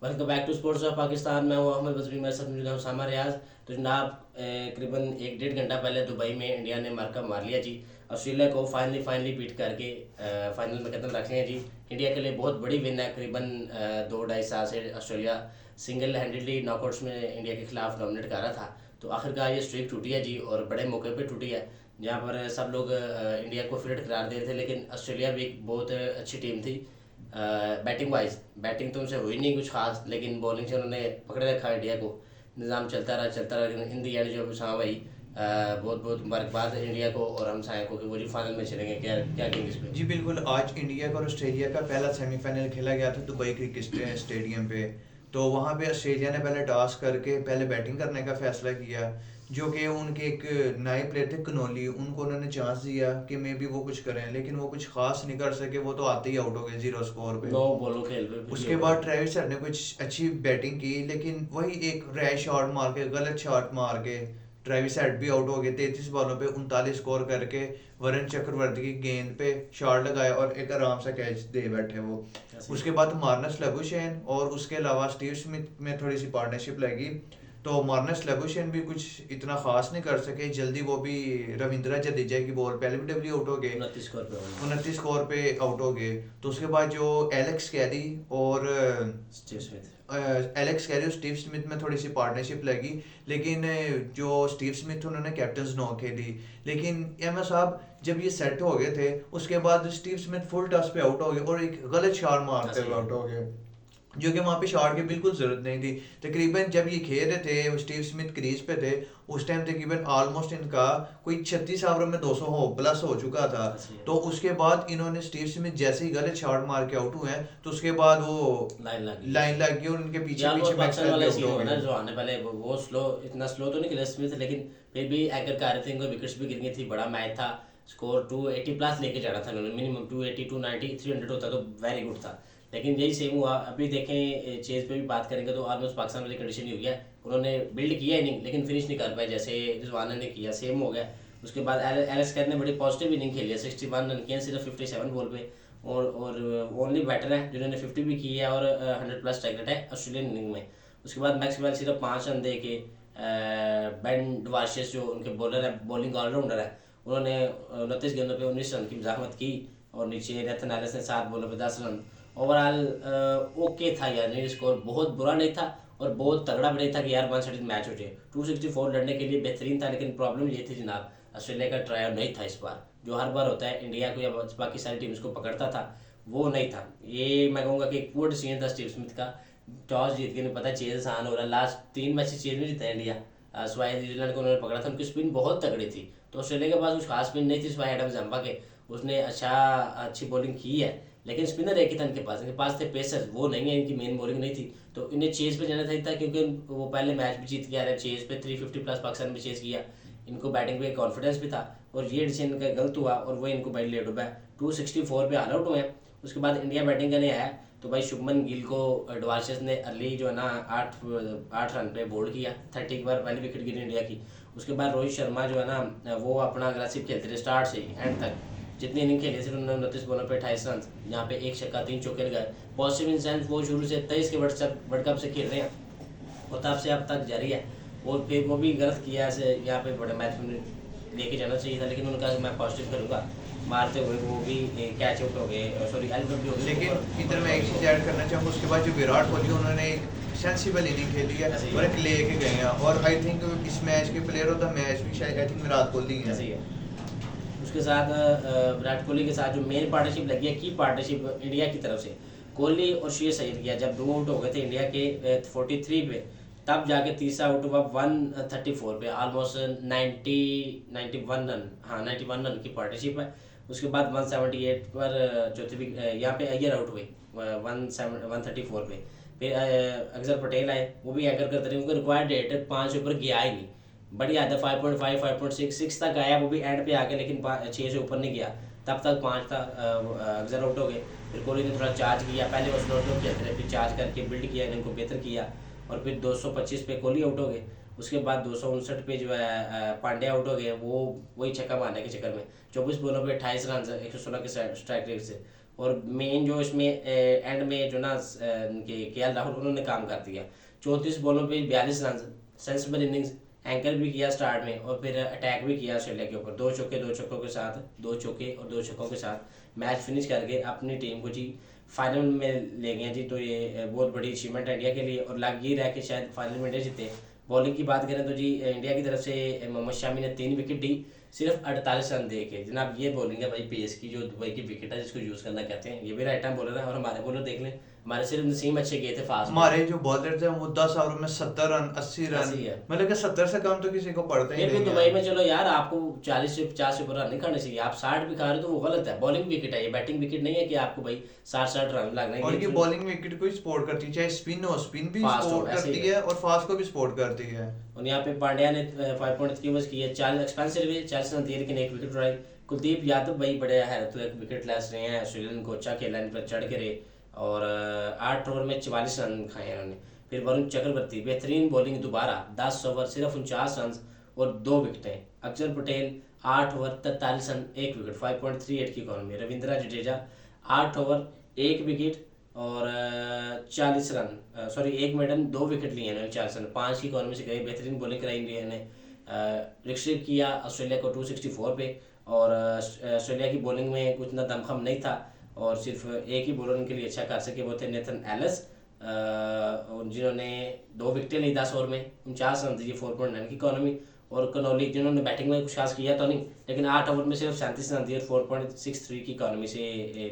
Welcome back to sports of Pakistan. मैं हूं अहमद बजरी, मेरे साथ मौजूद है उसामा रियाज। तो जनाब करीबन एक डेढ़ घंटा पहले दुबई में इंडिया ने मार्का मार लिया जी। ऑस्ट्रेलिया को फाइनली बीट करके फाइनल में कदम रख हैं जी। इंडिया के लिए बहुत बड़ी विन है। करीबन 2-2.5 साल से ऑस्ट्रेलिया सिंगल हैंडेडली नॉकआउट्स में इंडिया के खिलाफ डोमिनेट कर रहा था। तो आखिरकार ये स्ट्रीक टूटी है जी, और बड़े मौके पे टूटी है जहाँ पर सब लोग इंडिया को फेवरेट करार दे रहे थे। लेकिन ऑस्ट्रेलिया भी एक बहुत अच्छी टीम थी। बैटिंग तो उनसे हुई नहीं कुछ खास, लेकिन बॉलिंग से उन्होंने पकड़े रखा इंडिया को। निज़ाम चलता रहा, लेकिन इन दी एंड जो हाँ भाई बहुत बहुत मुबारकबाद इंडिया को और हम साय को कि वो जी फाइनल में चलेंगे। क्या क्या कहेंगे इस पर? जी बिल्कुल। आज इंडिया का और ऑस्ट्रेलिया का पहला सेमीफाइनल खेला गया था दुबई क्रिकेट स्टेडियम पे। तो वहाँ पे ऑस्ट्रेलिया ने पहले टॉस करके पहले बैटिंग करने का फैसला किया, जो कि उनके एक नए प्लेयर थे कनोली, उनको उन्होंने चांस दिया कि मे भी वो कुछ करें, लेकिन वो कुछ खास नहीं कर सके। वो तो आते ही आउट हो गए 0 स्कोर पे। 9 बॉलों खेल पे भी उसके out हो बाद गए। ट्रेविस हेड ने कुछ अच्छी बैटिंग की, लेकिन वही एक रैश शॉट मार के, गलत शॉट मार के ट्रेविस हेड भी आउट हो गए। 33 बॉलों पे 39 स्कोर करके वरुण चक्रवर्ती की गेंद पे शॉट लगाया और एक आराम से कैच दे बैठे वो। ऐसे उसके बाद मार्नस लेबुशेन और उसके अलावा स्टीव स्मिथ में थोड़ी सी पार्टनरशिप लगी। तो मार्नस लेबुशेन भी कुछ इतना खास नहीं कर सके जल्दी। वो भी रविंद्रा जडेजा की बॉल पहले भी डब्ल्यू आउट हो गए, 29 स्कोर पे होना। 29 स्कोर पे आउट हो गए। तो उसके बाद जो एलेक्स कैरी और स्टीव स्मिथ। एलेक्स कैरी और स्टीव स्मिथ में थोड़ी सी पार्टनरशिप लगी, लेकिन जो स्टीव स्मिथ थे उन्होंने कैप्टन्स नो खेली। लेकिन एम एस साहब जब ये सेट हो गए थे, उसके बाद स्टीव स्मिथ फुल टॉस पे आउट हो गए और एक गलत शॉट मारते ऐसे हुए ही आउट हो गए, जो कि वहाँ पे शॉट की बिल्कुल ज़रूरत नहीं थी। तकरीबन जब ये खेल रहे थे, स्टीव स्मिथ क्रीज पे थे, उस टाइम तकरीबन ऑलमोस्ट इनका कोई 36 ओवर में 200 हो प्लस हो चुका था। ऐसे ही तो उसके बाद इन्होंने स्टीव स्मिथ जैसे ही गलत शॉट मार के आउट हुए हैं, तो उसके बाद वो लाइन लगी। लाइन लग गई और उनके ये पीछे ऑलमोस्ट पीछे पाकिस्तान मैक्सवेल भी वाला आउट सीन हो हुआ ना, गए। जो आने वाले वो स्लो, इतना स्लो तो नहीं खेला स्मिथ, लेकिन फिर भी एकर कर रहे थे। इनको विकेट्स भी गिर गई थी, बड़ा मैच था। स्कोर 280 प्लस लेके जाना था उन्होंने, मिनिमम 280 290 300 होता तो वेरी गुड था। लेकिन यही सेम हुआ। अभी देखें चेज पे भी बात करेंगे तो ऑलमोस्ट पाकिस्तान वाली कंडीशन ही हो गया। उन्होंने बिल्ड किया इनिंग लेकिन फिनिश नहीं कर पाए, जैसे रिजवाना ने किया सेम हो गया। उसके बाद एलेक्स कैर ने बड़ी पॉजिटिव इनिंग खेली है, 61 रन किए सिर्फ 57 बॉल पे। और ओनली बैटर है जिन्होंने 50 भी की है और 100 प्लस स्ट्राइक रेट है ऑस्ट्रेलियन इनिंग में। उसके बाद मैक्सवेल सिर्फ 5 रन दे के बेन डवार्शियस जो उनके बॉलर है, बॉलिंग ऑलराउंडर है, उन्होंने 29 गेंदों पे 19 रन की मजामत की। और नीचे नेथन एलिस ने 7 बॉलों पे 10 रन। ओवरऑल ओके था यार, नहीं स्कोर बहुत बुरा नहीं था और बहुत तगड़ा भी नहीं था कि यार 130 मैच हो जाए। 264 लड़ने के लिए बेहतरीन था, लेकिन प्रॉब्लम ये थी जनाब, ऑस्ट्रेलिया का ट्रायल नहीं था इस बार। जो हर बार होता है इंडिया को या बाकी सारी टीम्स को पकड़ता था, वो नहीं था। ये मैं कहूँगा कि एक पुअर डिसीजन था स्टीव स्मिथ का। टॉस जीत के नहीं पता चेज आसान हो रहा है। लास्ट 3 मैच चेज में जीता है इंडिया। सिवाय न्यूजीलैंड को उन्होंने पकड़ा था, उनकी स्पिन बहुत तगड़ी थी। तो ऑस्ट्रेलिया के पास कुछ खास स्पिन नहीं थी सिवाय एडम जम्पा के। उसने अच्छी बॉलिंग की है, लेकिन स्पिनर एक ही था इनके पास थे पेसर्स, वो नहीं है, इनकी मेन बॉलिंग नहीं थी। तो इन्हें चेज पे जाना था क्योंकि वो पहले मैच भी जीत के आ रहे हैं। चेज पे 350 प्लस पाकिस्तान में चेज किया, इनको बैटिंग पे कॉन्फिडेंस भी था। और ये डिसीजन इनका गलत हुआ और वो इनको बड़ी लेट डूबा है। 264 पे ऑल आउट हुए हैं। उसके बाद इंडिया बैटिंग करने आया तो भाई शुभमन गिल को डवार्शियस ने अर्ली जो है ना 8 रन पे बोल्ड किया। 30 के बाद पहली विकेट गिरी इंडिया की। उसके बाद रोहित शर्मा जो है ना वो अपना अग्रेसिव खेलते रहे स्टार्ट से ही एंड तक। जितनी इनिंग खेली सिर्फ उन्होंने 29 बॉलों पे 28 रन, यहाँ पे 1 छक्का 3 चौके लगाए। पॉजिटिव इन सेंस वो शुरू से 23 के वर्ल्ड कप से खेल रहे हैं और तब से अब तक जारी है। और फिर वो भी गलत किया ऐसे, यहाँ पे बड़े मैच में लेके जाना चाहिए था, लेकिन उन्होंने कहा मैं पॉजिटिव करूँगा। मारते हुए वो भी कैच आउट हो गए, सॉरी एल भी हो गए। लेकिन इधर मैं एक चीज़ ऐड करना चाहूँगा, उसके बाद जो विराट कोहली उन्होंने एक सेंसिबल इनिंग खेली है ऐसे ही और है। एक लेके गए हैं। और आई थिंक इस मैच के प्लेयर ऑफ द मैच भी शायद आई थिंक विराट कोहली है। ऐसे ही है। उसके साथ विराट कोहली के साथ जो मेन पार्टनरशिप लगी है, की पार्टनरशिप इंडिया की तरफ से कोहली और शेख सैयद किया। जब 2 आउट हो गए थे इंडिया के 43 पे, तब जाके तीसरा आउट हुआ 134 पे, ऑलमोस्ट 91 रन, हाँ 91 रन की पार्टनरशिप है। उसके बाद 178 पर चौथी यहाँ पे अय्यर आउट हुए 134 पे। फिर अक्षर पटेल आए, वो भी एकर करते रहे, उनको रिक्वायर्ड रेट 5 ऊपर गया ही नहीं। बढ़िया था 5.5 5.6 तक आया वो भी एंड पे आके, लेकिन 6 से ऊपर नहीं गया। तब तक 5 था, अक्सर आउट हो गए। फिर कोहली ने थोड़ा चार्ज किया, पहले वो स्लो खेलते रहे, फिर चार्ज करके बिल्ड किया, इनको बेहतर किया। और फिर 225 पे कोहली आउट हो गए। उसके बाद 259 पे जो है पांड्या आउट हो गए, वो वही छक्का मारने के चक्कर में 24 बॉलों पे 28 रन 116 के स्ट्राइक रेट से। और मेन जो इसमें एंड में जो ना इनके के एल राहुल उन्होंने काम कर दिया। 34 बॉलों पे 42 रन, सेंसिबल इनिंग्स, एंकर भी किया स्टार्ट में और फिर अटैक भी किया ऑस्ट्रेलिया के ऊपर। 2 चौके 2 छक्कों के साथ, 2 चौके और 2 छक्कों के साथ मैच फिनिश करके अपनी टीम को जी फाइनल में ले गए जी। तो ये बहुत बड़ी अचीवमेंट है इंडिया के लिए और लग ये रहा है कि शायद फाइनल में इंडिया जीते। बॉलिंग की बात करें तो जी इंडिया की तरफ से मोहम्मद शामी ने 3 विकेट दी सिर्फ 48 रन दे के। जनाब ये बॉलिंग है भाई पेस की, जो दुबई की विकेट है जिसको यूज़ करना कहते हैं। ये भी राइट टाइम बॉलर है और हमारे बॉलर देख लें, हमारे सिर्फ नसीम अच्छे गए थे फास्ट। हमारे जो बॉलर थे वो 10 ओवर में 70 रन 80 रन, ऐसे ही है। मतलब कि 70 से कम तो किसी को पड़ते ही फिर भी नहीं दुबई है। में चलो यार आपको 40 से 50 से ऊपर रन नहीं खाने चाहिए, आप 60 भी खा रहे हो तो वो गलत है। बॉलिंग विकेट है ये, बैटिंग विकेट नहीं है कि आपको भाई 60 रन लगना है। और ये बॉलिंग विकेट को ही सपोर्ट करती है, चाहे स्पिन हो, स्पिन भी Fast हो, सपोर्ट ऐसे ही करती है और फास्ट को भी सपोर्ट करती है। और यहाँ पे पांड्या ने 5.3 ओवर्स किए, 40 एक्सपेंसिव हुए, 40 रन दिए लेकिन 1 विकेट उड़ाई। कुलदीप यादव भाई बड़े हैरत तो 1 विकेट लेस रहे हैं, ऑस्ट्रेलियन को अच्छा खेला, इन पर चढ़ के रहे और 8 ओवर में 44 रन खाए इन्होंने। फिर वरुण चक्रवर्ती बेहतरीन बॉलिंग दोबारा, 10 ओवर सिर्फ 49 रन और 2 विकेटें। अक्षर पटेल 8 ओवर 43 रन 1 विकेट, 5.38 की economy. Ravindra Jadeja 8 over 1 wicket और 40 रन, सॉरी 1 मेडन 2 विकेट लिए इन्होंने, 40 रन 5 की इकॉनमी से गए। बेहतरीन बॉलिंग कराई इंडिया ने, रिस्ट्रिक्ट किया ऑस्ट्रेलिया को 264 पे और ऑस्ट्रेलिया की बॉलिंग में कुछ ना दमखम नहीं था और सिर्फ एक ही बॉलर उनके लिए अच्छा कर सके, वो थे नेथन एलिस, जिन्होंने 2 विकेटें ली 10 ओवर में, 49 रन दिए, 4.9 की इकॉनमी। और कनौली जिन्होंने बैटिंग में कुछ खास किया तो नहीं लेकिन 8 ओवर में सिर्फ 37 रन दिए, 4.63 की इकॉनमी से।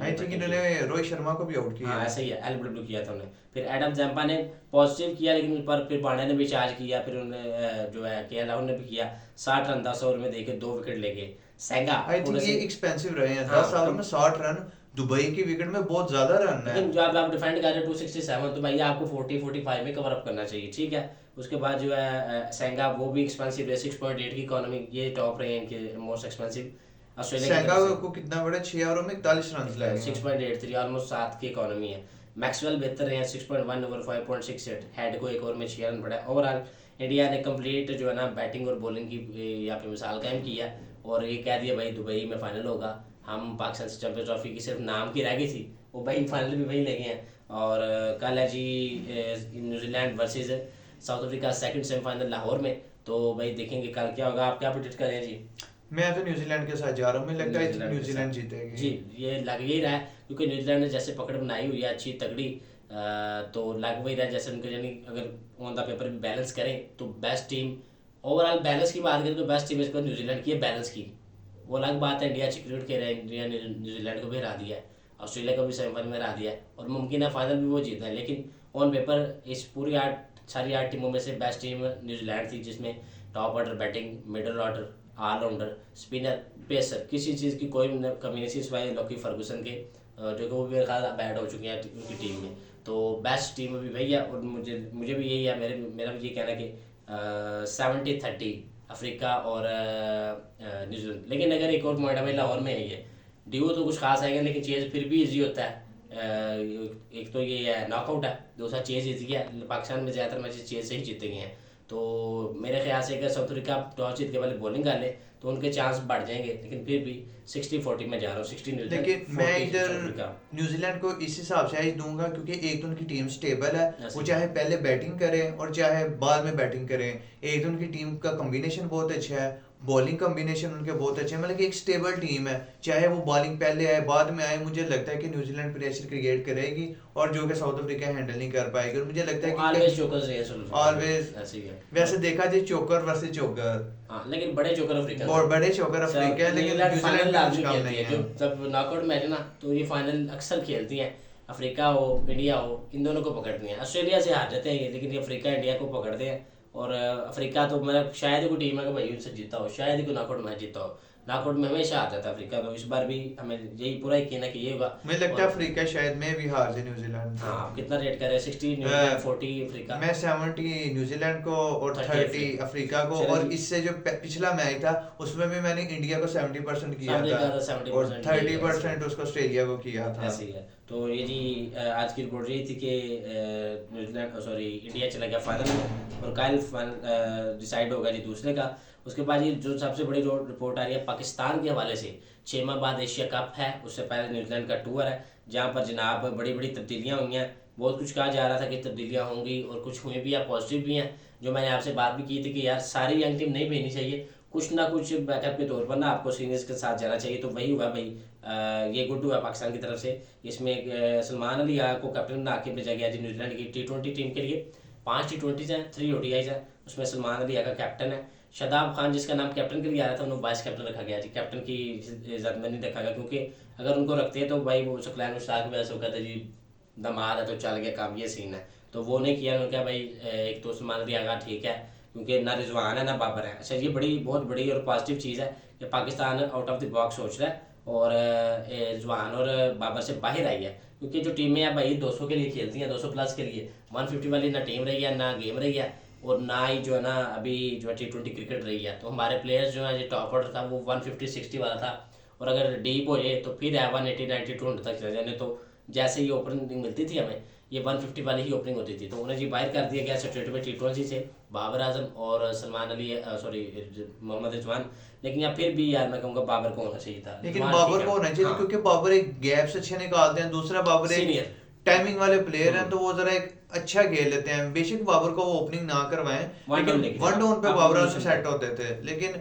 आई थिंक इन्होंने रोहित शर्मा को भी आउट किया। हाँ ऐसे ही है, एलबीडब्ल्यू किया था उन्हें। फिर एडम जैम्पा ने पॉजिटिव किया लेकिन उन पर फिर पांड्या ने भी चार्ज किया, फिर उन्होंने जो है के एल राहुल ने भी किया, 60 रन 10 ओवर में देके 2 विकेट ले गए। सेंगा आई थिंक ये एक्सपेंसिव रहे हैं, 10 ओवर में 60 रन, दुबई की विकेट में बहुत ज्यादा रन है। लेकिन जब आप डिफेंड कर रहे हो 267 तो भाई आपको 40-45 में कवर अप करना चाहिए, ठीक है। उसके बाद जो है सेंगा वो भी एक्सपेंसिव है, 6.8 की इकॉनमी, ये टॉप रहे हैं इनके मोस्ट एक्सपेंसिव ऑस्ट्रेलिया सेंगा को कितना बड़ा 6 ओवर में 41 रन लाए हैं। 6.83 ऑलमोस्ट 7 की इकॉनमी है। मैक्सवेल बेहतर रहे हैं 6.1 ओवर 5.68, हेड को 1 ओवर में 6 रन पड़ा है। ओवरऑल इंडिया ने कंप्लीट जो है ना बैटिंग और बॉलिंग की यहाँ पे मिसाल कायम की है और ये कह दिया भाई दुबई में फाइनल होगा। हम पाकिस्तान से चैंपियंस ट्रॉफी की सिर्फ नाम की रह गई थी, वो भाई फाइनल भी वही लगे हैं। और कल है जी New Zealand versus South Africa, second semifinal Lahore में। तो भाई देखेंगे कल क्या होगा, आप क्या प्रेडिक्ट करें जी? मैं तो न्यूजीलैंड के साथ जा रहा हूँ, मुझे लगता है न्यूजीलैंड के न्यूजीलैंड साथ। जीतेगी। जी ये लग ही रहा है क्योंकि न्यूजीलैंड ने जैसे पकड़ बनाई हुई है अच्छी तगड़ी, तो लग वही रहा है जैसे उनके, यानी अगर ऑन द पेपर भी बैलेंस करें तो बेस्ट टीम, ओवरऑल बैलेंस की बात करें तो बेस्ट टीम इसको न्यूजीलैंड की है बैलेंस की। वो अलग बात है इंडिया अच्छी क्रिकेट खेल रहा है, इंडिया ने न्यूजीलैंड को भी हरा दिया है, ऑस्ट्रेलिया को भी सेमीफाइनल में हरा दिया है और मुमकिन है फाइनल भी वो जीतना है। लेकिन ऑन पेपर इस पूरी सारी 8 टीमों में से बेस्ट टीम न्यूजीलैंड थी, जिसमें top order batting, middle order, all rounder, spinner, pacer, किसी चीज़ की कोई कमी नहीं थी सिवाय लॉकी फर्गूसन के, जो कि वो भी मेरे ख्याल बैड हो चुके हैं उनकी टीम में। तो बेस्ट टीम अभी वही है और मुझे भी यही है, मेरा भी ये कहना है कि 70-30 अफ्रीका और न्यूजीलैंड। लेकिन अगर एक और पॉइंट हमें लाहौर में है, ये ड्यू तो कुछ खास आएगा लेकिन चेज फिर भी इजी होता है। एक तो ये है नॉकआउट है, दूसरा चेज इजी है, पाकिस्तान में ज़्यादातर मैचेस चेज से ही जीते गए हैं। तो मेरे ख्याल से अगर साउथ अफ्रीका टॉस जीत के पहले बॉलिंग कर ले तो उनके चांस बढ़ जाएंगे, लेकिन फिर भी 60-40 में जा रहा हूँ, 60 न्यूजीलैंड, लेकिन मैं 40 इधर साउथ अफ्रीका। न्यूजीलैंड को इस हिसाब से एज दूंगा क्योंकि एक तो उनकी टीम स्टेबल है, ऐसे वो ही। चाहे पहले बैटिंग करें और चाहे बाद में बैटिंग करें। एक तो उनकी टीम का कॉम्बिनेशन बहुत अच्छा है, बॉलिंग कॉम्बिनेशन उनके बहुत अच्छे हैं, मतलब कि एक स्टेबल टीम है। चाहे वो बॉलिंग पहले आए बाद में आए, मुझे लगता है कि न्यूजीलैंड प्रेशर क्रिएट करेगी और जो कि साउथ अफ्रीका हैंडल नहीं कर पाएगी। और मुझे लगता है ऑलवेज चोकर्स रहे हैं साउथ अफ्रीका, ऑलवेज ऐसे ही है। वैसे देखा जाए चोकर वर्सेस चोकर, हाँ लेकिन बड़े चोकर अफ्रीका बहुत बड़े चोकर अफ्रीका है, लेकिन न्यूजीलैंड फाइनल का आदमी कुछ काम खेलती नहीं है, जो है। जब नॉकआउट मैच है ना तो ये फाइनल अक्सर खेलती हैं, अफ्रीका हो इंडिया हो, इन दोनों को पकड़ती हैं। ऑस्ट्रेलिया से हार जाते हैं ये, लेकिन ये अफ्रीका इंडिया को पकड़ते हैं। और अफ्रीका तो मतलब शायद ही कोई टीम है कि भाई उनसे जीता हो, शायद ही कोई नॉकआउट मैच जीता हो, नॉकआउट में हमेशा आ जाता है अफ्रीका। तो इस बार भी हमें यही पूरा यकीन है कि ये होगा। मुझे लगता है और- अफ्रीका शायद में भी हार जाए न्यूजीलैंड से। हाँ आप कितना रेट कर रहे हैं? 60 न्यूजीलैंड, 40 अफ्रीका। मैं 70 न्यूजीलैंड को और 30 अफ्रीका को। चलो और जी। इससे जो पिछला मैच था उसमें भी मैंने इंडिया को 70% किया सामने था का 70% और 30% उसको ऑस्ट्रेलिया को किया था। ऐसे ही है। तो ये जी आज की रिपोर्ट यही थी कि न्यूजीलैंड, सॉरी इंडिया चला गया फाइनल में और कल डिसाइड होगा जी दूसरे का। उसके बाद ये जो सबसे बड़ी रिपोर्ट आ रही है पाकिस्तान के हवाले से, 6 माह बाद एशिया कप है, उससे पहले न्यूजीलैंड का टूर है जहाँ पर जनाब बड़ी बड़ी तब्दीलियाँ हुई हैं। बहुत कुछ कहा जा रहा था कि तब्दीलियाँ होंगी और कुछ हुई भी है, पॉजिटिव भी हैं। जो मैंने आपसे बात भी की थी कि यार सारी यंग टीम नहीं भेजनी चाहिए, कुछ ना कुछ बैकअप के तौर पर ना आपको सीनियर्स के साथ जाना चाहिए। तो वही हुआ भाई, ये गुड हुआ पाकिस्तान की तरफ से। इसमें सलमान अली को कैप्टन बना के भेजा गया जी न्यूजीलैंड की T20 टीम के लिए। 5 T20 हैं, 3 ODIs हैं, उसमें सलमान अली का कैप्टन है। शादाब खान जिसका नाम कैप्टन के लिए आ रहा था उन्हें वाइस कैप्टन रखा गया जी, कैप्टन की इज्जत में नहीं रखा गया, क्योंकि अगर उनको रखते हैं तो भाई वो सकलैन मुश्ताक की वजह से वो कहते जी दमाद है तो चल गया काम, ये सीन है। तो वो नहीं किया, उन्होंने कहा भाई एक तो सलमान अली आगा ठीक है, क्योंकि ना रिजवान है ना बाबर है। अच्छा, ये बहुत बड़ी और पॉजिटिव चीज़ है कि Pakistan out of the box सोच रहा है और रिजवान और बाबर से बाहर आई है, क्योंकि जो टीमें हैं भाई 200 के लिए खेलती हैं, 200 प्लस के लिए। 150 वाली ना टीम रही है ना गेम रही है, और ना ही जो है ना अभी जो है T20 क्रिकेट रही है। तो हमारे प्लेयर्स जो है जो टॉप ऑर्डर था वो 150-60 वाला था, और अगर डीप हो जाए तो फिर है 180-90 200 तक चले जाने। तो जैसे ही ओपनिंग मिलती थी हमें, ये 150 वाली ही ओपनिंग होती थी, तो उन्हें जी बाहर कर दिया गया सेपरेट में T20 से, बाबर आजम और सलमान अली, सॉरी मोहम्मद रिजवान। लेकिन यार फिर भी यार मैं कहूँगा बाबर को होना चाहिए था, लेकिन रिजवान बाबर ठीक को है। होना चाहिए हाँ, क्योंकि बाबर एक गैप्स अच्छे निकालते हैं, दूसरा बाबर एक सीनियर। टाइमिंग वाले प्लेयर हैं, तो वो जरा एक अच्छा खेल लेते हैं। बेशक बाबर को वो ओपनिंग ना करवाएं, वन डाउन लेकिन लेके वन डाउन पे आप बाबर पोजीशन आजम सेट होते थे, लेकिन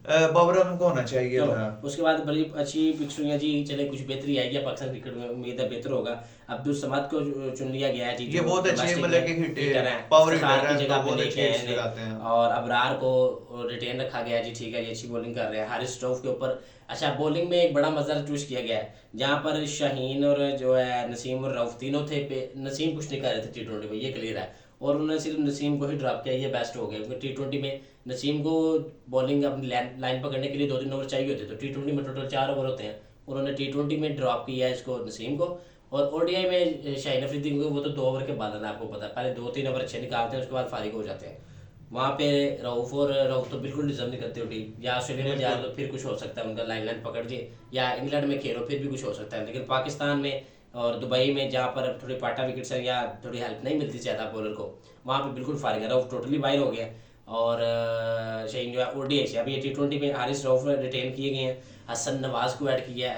बाबर आजम को होना चाहिए चलो था। उसके बाद बड़ी अच्छी पिक्स हुई हैं जी। चले कुछ बेहतरी आई है पाकिस्तान क्रिकेट में, उम्मीद है बेहतर होगा। अब्दुल समद को चुन लिया गया है जी, ये जो बहुत अच्छे domestic मतलब में कि हिटर हैं, पावर इफ्तिखार हिटर की है, जगह तो पे बहुत लेके अच्छे आए हिट्स हैं। लगाते हैं। और अबरार को रिटेन रखा गया है जी, ठीक है, ये अच्छी बॉलिंग कर रहे हैं। हारिस स्टोफ के ऊपर अच्छा बॉलिंग में एक बड़ा मज़ा चूज किया गया है, जहाँ पर शाहीन और जो है नसीम और रऊफ तीनों थे पे। नसीम कुछ नहीं कर रहे थे T20 में, ये क्लियर है, और उन्होंने सिर्फ नसीम को ही ड्रॉप किया, ये बेस्ट हो गया। क्योंकि T20 में नसीम को बॉलिंग अपनी लाइन पकड़ने के लिए 2-3 ओवर चाहिए होते, तो T20 में टोटल 4 ओवर होते हैं, उन्होंने T20 में ड्रॉप किया है इसको नसीम को। और ODI में शाहीन अफरीदी को वो तो 2 ओवर के बाद आपको पता है, पहले 2-3 ओवर अच्छे निकालते हैं, उसके बाद फारिग हो जाते हैं। वहाँ पे रऊफ तो बिल्कुल डिजर्व नहीं करते टीम, या ऑस्ट्रेलिया में जा तो फिर कुछ हो सकता है, उनका लाइन पकड़ दिए, या इंग्लैंड में खेलो फिर भी कुछ हो सकता है। लेकिन पाकिस्तान में और दुबई में जहाँ पर थोड़ी पाटा विकेट्स है या थोड़ी हेल्प नहीं मिलती ज़्यादा बॉलर को, वहाँ पे बिल्कुल फारिग है। रऊफ टोटली बाहर हो गया, और शाहीन जो है ODI से अभी ये T20 में हारिस रऊफ रिटेन किए गए हैं। हसन नवाज को ऐड किया है,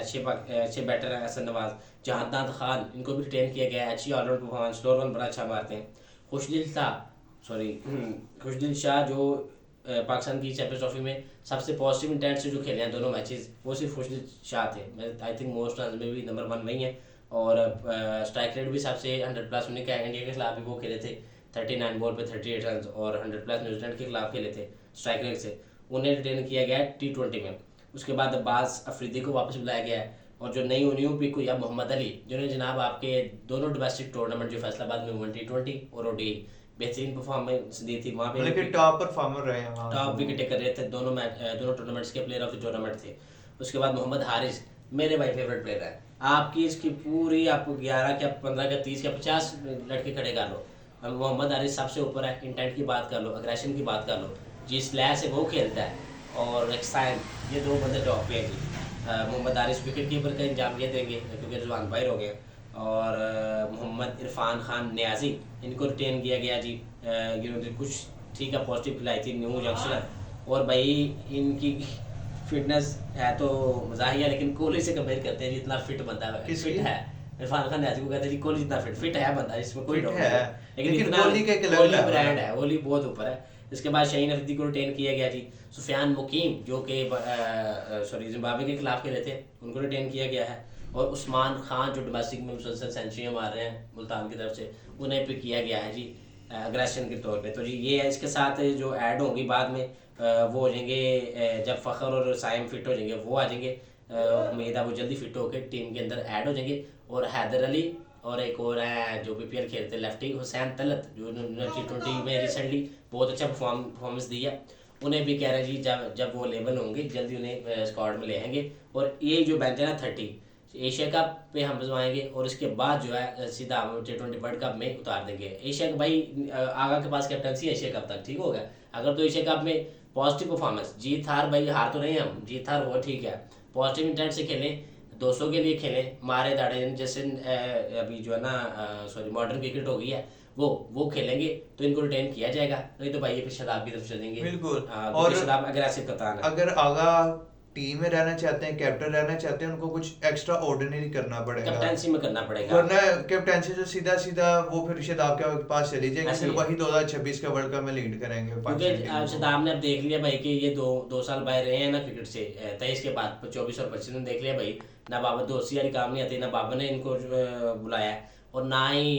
अच्छे बैटर हैं हसन नवाज। जहादात खान इनको भी रिटेन किया गया है, अच्छी ऑलराउंड परफॉर्मेंस, स्लोअर रन बड़ा अच्छा मारते हैं। खुशदिल शाह जो पाकिस्तान की चैंपियंस ट्रॉफी में सबसे पॉजिटिव इंटेंट से जो खेले हैं दोनों मैचेस, वो सिर्फ खुशदिल शाह थे। आई थिंक मोस्ट रन में भी नंबर 1 वही हैं, और स्ट्राइक रेट भी सबसे 100+ उन्हें क्या इंडिया के खिलाफ भी वो खेले थे, 39 बॉल पे 38 रन, और 100+ न्यूजीलैंड के खिलाफ खेले थे स्ट्राइक रेट से। उन्हें रिटेन किया गया है T20 में। उसके बाद अब्बास अफरीदी को वापस बुलाया गया है, और जो नई न्यू पिक हुई है मोहम्मद अली, जिन्होंने जनाब आपके दोनों डोमेस्टिक टूर्नामेंट जो फैसलाबाद में हुए T20 और ODI बेहतरीन परफॉर्मेंस दी थी। वहाँ पे मतलब कि टॉप परफॉर्मर रहे हैं वहाँ, टॉप विकेट कर रहे थे, दोनों टूर्नामेंट्स के प्लेयर ऑफ द टूर्नामेंट थे। उसके बाद मोहम्मद हारिस मेरे भाई फेवरेट प्लेयर है। आपकी इसकी पूरी आपको 11 क्या 15 क्या 30 क्या 50 लड़के खड़े कर लो, मोहम्मद हारिस सबसे ऊपर है। इंटेंट की बात कर लो, अग्रेशन की बात कर लो, जिस लय से वो खेलता है, और एक्साइन, ये 2 बंदे टॉप पे हैं जी। मोहम्मद हारिस विकेट कीपर का इंजाम ये देंगे क्योंकि रिजवान बाहर हो गए, और मोहम्मद इरफान खान न्याजी इनको रिटेन किया गया जी। इन्होंने कुछ ठीक है पॉजिटिव खिलाई थी, न्यू यंगस्टर, और भाई इनकी फिटनेस है तो मजाहिया, लेकिन कोहली से कंपेयर करते हैं जी, इतना फिट बंदा है, फिट है। इरफान खान न्याजी को कहते हैं जी कोहली जितना फिट है बंदा, इसमें कोई डाउट नहीं, लेकिन कोहली का एक अलग कोहली level ब्रांड है, कोहली बहुत ऊपर है। इसके बाद शाहीन अफरीदी को रिटेन किया गया जी। सुफियान मुकीम जो कि जिम्बाब्वे के खिलाफ खेले थे, उनको रिटेन किया गया है। और उस्मान खान जो डोमेस्टिक में मुसलसल सेंचुरियाँ मार रहे हैं मुल्तान की तरफ से, उन्हें पिक किया गया है जी अग्रेशन के तौर पे। तो जी ये है, इसके साथ जो ऐड होंगी बाद में वो हो जाएंगे जब फ़खर और साइम फिट हो जाएंगे, वो आ जाएंगे। उम्मीद है वो जल्दी फिट होकर टीम के अंदर ऐड हो जाएंगे। और हैदर अली और एक और है जो PPL खेलते लेफ्टी, हुसैन तलत, जो T20 में रिसेंटली बहुत अच्छा परफॉर्मेंस दी है, उन्हें भी कह रहे हैं जी जब वो लेवल होंगे जल्दी उन्हें स्क्वाड में ले आएंगे। और ये जो बेंच है ना 30 एशिया कप पे हम भिजवाएंगे, और इसके बाद जो है सीधा हम T20 वर्ल्ड कप में उतार देंगे। एशिया का भाई आगा के पास कैप्टनसी एशिया कप तक, ठीक हो गया। अगर तो एशिया कप में पॉजिटिव परफॉर्मेंस, जीत हार भाई, हार तो नहीं हम, जीत हार वो ठीक है, पॉजिटिव इंटेंट से खेलें, 200 के लिए खेलें, मारे दाड़े, जैसे अभी जो है ना सॉरी मॉडर्न क्रिकेट हो गई है, वो खेलेंगे तो इनको रिटेन किया जाएगा, नहीं तो भाई ये फिर शदाब की तरफ चलेंगे। बिल्कुल। क्योंकि और शदाब अग्रेसिव कप्तान है। अगर आगा टीम में रहना चाहते हैं, कैप्टन रहना चाहते हैं, उनको कुछ एक्स्ट्रा ऑर्डिनरी करना पड़ेगा, कैप्टनसी में करना पड़ेगा, वरना कैप्टनसी से सीधा सीधा वो फिर शदाब के पास चली जाएगी, ऐसे फिर ही। वही 2026 का वर्ल्ड कप में लीड करेंगे क्योंकि पाकिस्तान टीम को। शदाब ने अब देख लिया भाई कि ये दो साल बाहर रहे हैं ना क्रिकेट से, 23 के बाद 24 और 25 में देख लिया भाई ना बाबर दोस्ती वाली काम नहीं आती, ना बाबर ने इनको बुलाया और ना ही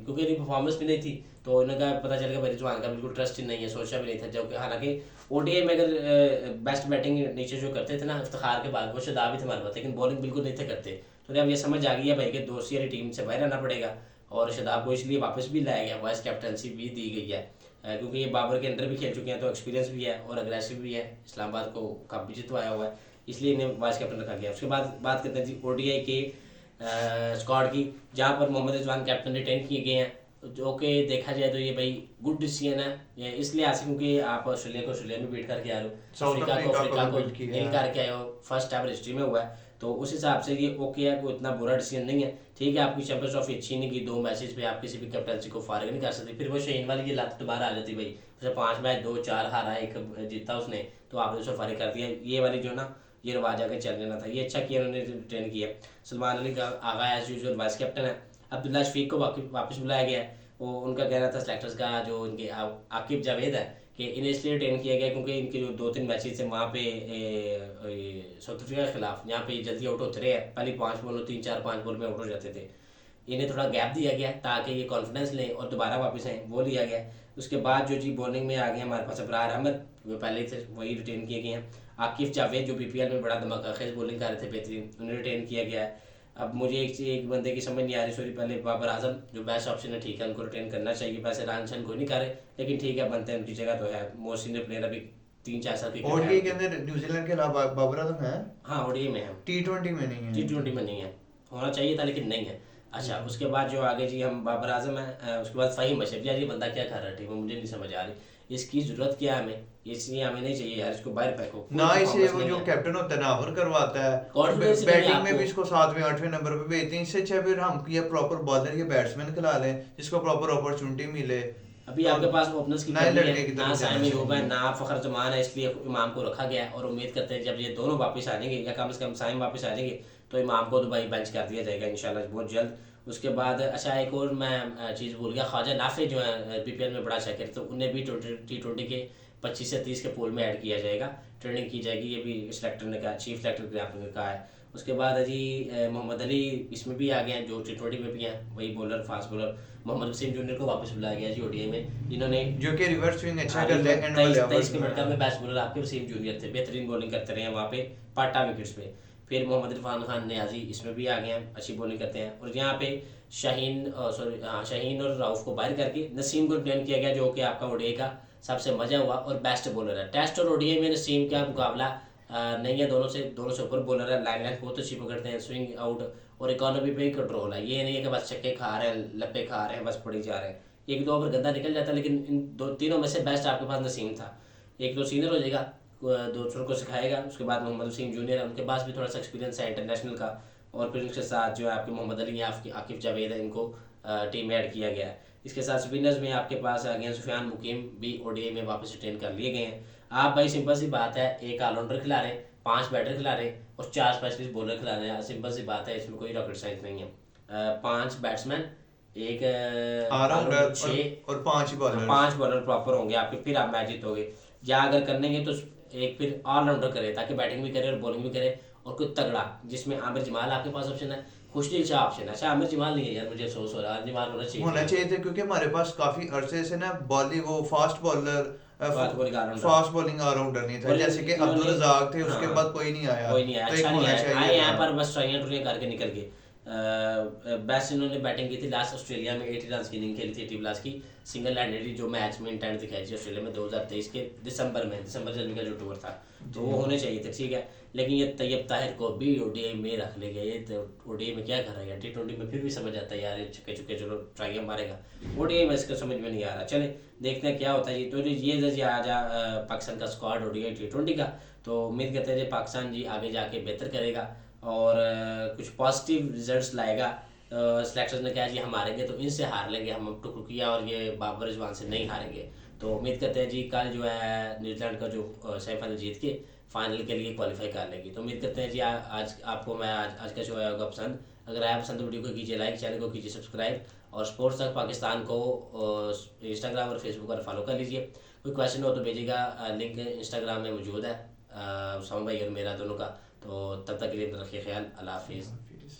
क्योंकि इनकी परफॉर्मेंस भी नहीं थी, तो इनका पता चल गया भाई रिजवान का बिल्कुल ट्रस्ट ही नहीं है, सोचा भी नहीं था। जबकि हालांकि ओडीआई में अगर बेस्ट बैटिंग नीचे जो करते थे ना इफ्तिखार के बाद, वो शदाब ही थे हमारे पास, लेकिन बॉलिंग बिल्कुल नहीं थे करते। तो अब ये समझ आ गई है भाई कि दोस्ती वाली टीम से बाहर रहना पड़ेगा, और शदाब को इसलिए वापस भी लाया गया, वाइस कैप्टनसी भी दी गई है, क्योंकि ये बाबर के अंडर भी खेल चुके हैं तो एक्सपीरियंस भी है और अग्रेसिव भी है, इस्लामाबाद को कप भी जितवाया हुआ है, इसलिए इन्हें वाइस कैप्टन रखा गया। उसके बाद बात करते हैं जी ओडीआई के स्क्वाड की, जहाँ पर मोहम्मद रिजवान कैप्टन रिटेन किए गए हैं, जो कि देखा जाए तो ये भाई गुड डिसीजन है, ये इसलिए आसिफ क्योंकि आप ऑस्ट्रेलिया को ऑस्ट्रेलिया में बीट करके आ रहे हो, साउथ अफ्रीका को अफ्रीका अफ्रीका को beat किया हिल है। करके आए हो, फर्स्ट टाइम हिस्ट्री में हुआ है, तो उस हिसाब से ये ओके है, कोई इतना बुरा डिसीजन नहीं है। ठीक है आपकी चैंपियंस ट्रॉफी अच्छी नहीं की, 2 मैचेस पे आप किसी भी कैप्टनसी को फारिग नहीं कर सकते, फिर वो शहीन वाली ये लत दोबारा आ जाती भाई, उसे 5 मैच 2-4 हारा, 1 जीता उसने, तो आपने उसे फारिग कर दिया, ये वाली जो ना ये रिवाज आगे चल लेना था। ये अच्छा किया उन्होंने रिटेन किया। सलमान अली का आगा एज यूजुअल वाइस कैप्टन है। अब्दुल्ला शफीक को वापस बुलाया गया है। वो उनका कहना था सेलेक्टर्स का, जो उनके आकिब जावेद है, कि इन्हें इसलिए रिटेन किया गया क्योंकि इनके जो 2-3 मैचेस थे वहाँ पे साउथ अफ्रीका के खिलाफ, यहाँ पे जल्दी आउट होते रहे हैं, पहले 5 बॉल 3-4-5 बॉल में आउट हो जाते थे, इन्हें थोड़ा गैप दिया गया ताकि ये कॉन्फिडेंस लें और दोबारा वापस आएँ, वो लिया गया। उसके बाद जो जी बॉलिंग में आ गए हमारे पास अबरार अहमद, वो पहले थे वही रिटेन किए गए हैं। आकिफ जावेद जो बीपीएल में बड़ा धमाका खेज बॉलिंग कर रहे थे बेहतरीन, उन्हें रिटेन किया गया है। अब मुझे एक बंदे की समझ नहीं आ रही, सॉरी, पहले बाबर आजम जो बेस्ट ऑप्शन है, ठीक है उनको रिटेन करना चाहिए, वैसे रानशन कोई नहीं करे, लेकिन ठीक है बनते हैं, उनकी जगह तो है, मोस्ट सीनियर प्लेयर अभी 3-4 साल की ओडीआई के अंदर न्यूजीलैंड के अलावा बाबर आजम है, हाँ ओडीआई में है, टी20 में नहीं है। T20 में नहीं है, होना चाहिए था लेकिन नहीं है। अच्छा उसके बाद जो आगे जी हम बाबर आजम है, उसके बाद फ़हीम अशरफ, यार ये बंदा क्या कर रहा है टीम में, मुझे नहीं समझ आ रही, इसकी ज़रूरत क्या है हमें, इसलिए हमें नहीं चाहिए यार, इसको बाहर फेंको, कोई ना इसे performance वो नहीं जो है। कैप्टन होता है ना ओवर करवाता है, Confidence नहीं है बैटिंग में आपको। भी इसको 7वें 8वें नंबर पे भेजते हैं, इससे अच्छा फिर हम ये प्रॉपर बॉलर या बैट्समैन खिला लें जिसको प्रॉपर अपॉर्चुनिटी मिले। अभी आपके पास ओपनर्स की नए कमी लड़के है, की ना तरफ साइम जाना अयूब है चाहिए। ना फखर जमान है, इसलिए इमाम को रखा गया है, और उम्मीद करते हैं जब ये दोनों वापस आ जाएंगे, या कम से कम साइम वापस आ जाएंगे, तो इमाम को दुबई बेंच कर दिया जाएगा इंशाल्लाह बहुत जल्द। उसके बाद अच्छा एक और मैं चीज़ भूल गया, ख्वाजा नाफे जो है बीपीएल में बड़ा अच्छा खेलते, तो उन्हें भी T20 के 25 से 30 के पूल में ऐड किया जाएगा, ट्रेनिंग की जाएगी, ये भी सिलेक्टर ने कहा, चीफ सिलेक्टर ने आपने कहा है। उसके बाद जी मोहम्मद अली इसमें भी आ गए हैं, जो T20 में भी हैं, वही bowler fast bowler. Mohammad Wasim junior को वापस बुलाया गया जी ओडीआई में, जिन्होंने जो कि रिवर्स स्विंग अच्छा करते हैं, एंड वाले 23 overs के में। मिनट का में बेस्ट बॉलर आपके वसीम जूनियर थे, बेहतरीन बॉलिंग करते रहे हैं वहाँ पे पाटा विकेट्स पे। फिर मोहम्मद इरफान खान नियाजी इसमें भी आ गए हैं, अच्छी बॉलिंग करते हैं। और यहाँ पे शाहीन और राउफ को बाहर करके नसीम को रिटेन किया गया, जो कि आपका ओडीआई का सबसे मजा हुआ और बेस्ट बॉलर है। टेस्ट और ओडीआई में नसीम का मुकाबला नहीं है, दोनों से ऊपर बॉलर है, लाइन बहुत अच्छी पकड़ते हैं, स्विंग आउट और इकोनॉमी पे ही कंट्रोल है, ये नहीं है कि बस छक्के खा रहे हैं, लप्पे खा रहे हैं, बस पड़ी जा रहे हैं, 1-2 ओवर गंदा निकल जाता है, लेकिन इन तीनों में से बेस्ट आपके पास नसीम था। एक तो सीनियर हो जाएगा, दूसरों को सिखाएगा, उसके बाद मोहम्मद वसीम जूनियर है, उनके पास भी थोड़ा सा एक्सपीरियंस है इंटरनेशनल का, और फिर उसके साथ जो है आपके मोहम्मद अली या आकिफ जावेद है, इनको टीम में ऐड किया गया है। इसके साथ स्पिनर्स में आपके पास आ गए सुफियान मुकीम भी ओडीआई में वापस रिटेन कर लिए गए हैं। आप भाई सिंपल सी बात है, एक ऑलराउंडर खिला रहे हैं, 5 बैटर खिला रहे हैं और 4 स्पेशलिस्ट बॉलर खिला रहे हैं, सिंपल सी बात है, इसमें कोई रॉकेट साइंस नहीं है। 5 बैट्समैन, एक ऑलराउंडर 6 और 5 ही बॉलर। 5 बॉलर प्रॉपर होंगे आपके, फिर आप मैच जीतोगे। या अगर करेंगे तो एक फिर ऑलराउंडर करे, ताकि बैटिंग भी करे और बॉलिंग भी करे, और कोई तगड़ा, जिसमें आमिर जमाल आपके पास ऑप्शन है, खुशदिल शाह ऑप्शन है। अच्छा आमिर जमाल नहीं है यार, मुझे अफसोस हो रहा है, आमिर जमाल होना चाहिए थे, क्योंकि हमारे पास काफी अरसे से ना बॉलिंग वो fast bowler fast bowling allrounder. Fast bowling allrounder नहीं था, बॉलिंग जैसे कि इन्होंने- अब्दुल रज़ाक थे, उसके हाँ। बाद कोई नहीं आया, कोई नहीं आया, तो अच्छा एक नहीं होना आया, आए चाहिए यहाँ था। पर बस ट्राइयां टुरियां करके निकल गए। बेस्ट इन्होंने बैटिंग की थी लास्ट ऑस्ट्रेलिया में, 80 रन की इनिंग खेली थी 80 प्लस की, सिंगल हैंडेड जो मैच में इंटेंट दिखाई थी ऑस्ट्रेलिया में 2023 के दिसंबर जनवरी का जो टूर था, तो वो होने चाहिए थे, ठीक है। लेकिन ये तैयब ताहिर को भी ओडीआई में रख ले गए, तो ओडीआई में क्या कर रहा है यार, T20 में फिर भी समझ आता है यार, ये छक्के चुके चलो ट्राइयां मारेगा, ओडीआई में इसका समझ में नहीं आ रहा। चले देखते हैं क्या होता है जी। तो ये जी आज पाकिस्तान का स्क्वाड ओडीआई T20 का, तो उम्मीद करते हैं जी पाकिस्तान जी आगे जाके बेहतर करेगा और कुछ पॉजिटिव रिजल्ट्स लाएगा। सिलेक्टर्स ने कहा जी हम हारेंगे तो इनसे हार लेंगे, हम टुकरुकिया और ये बाबर रिजवान से नहीं हारेंगे। तो उम्मीद करते हैं जी कल जो है न्यूजीलैंड का जो सेमीफाइनल जीत के फाइनल के लिए क्वालिफाई कर लेगी। तो उम्मीद करते हैं जी आज आपको मैं आज का शो आया होगा पसंद। अगर आया पसंद तो वीडियो को कीजिए लाइक, चैनल को कीजिए सब्सक्राइब और स्पोर्ट्स तक पाकिस्तान को इंस्टाग्राम और फेसबुक पर फॉलो कर लीजिए। कोई क्वेश्चन हो तो भेजिएगा, लिंक इंस्टाग्राम में मौजूद है उसामा भाई और मेरा दोनों का। तो तब तक के लिए रखिए ख्याल, अल्लाह हाफिज़। हाफिज़।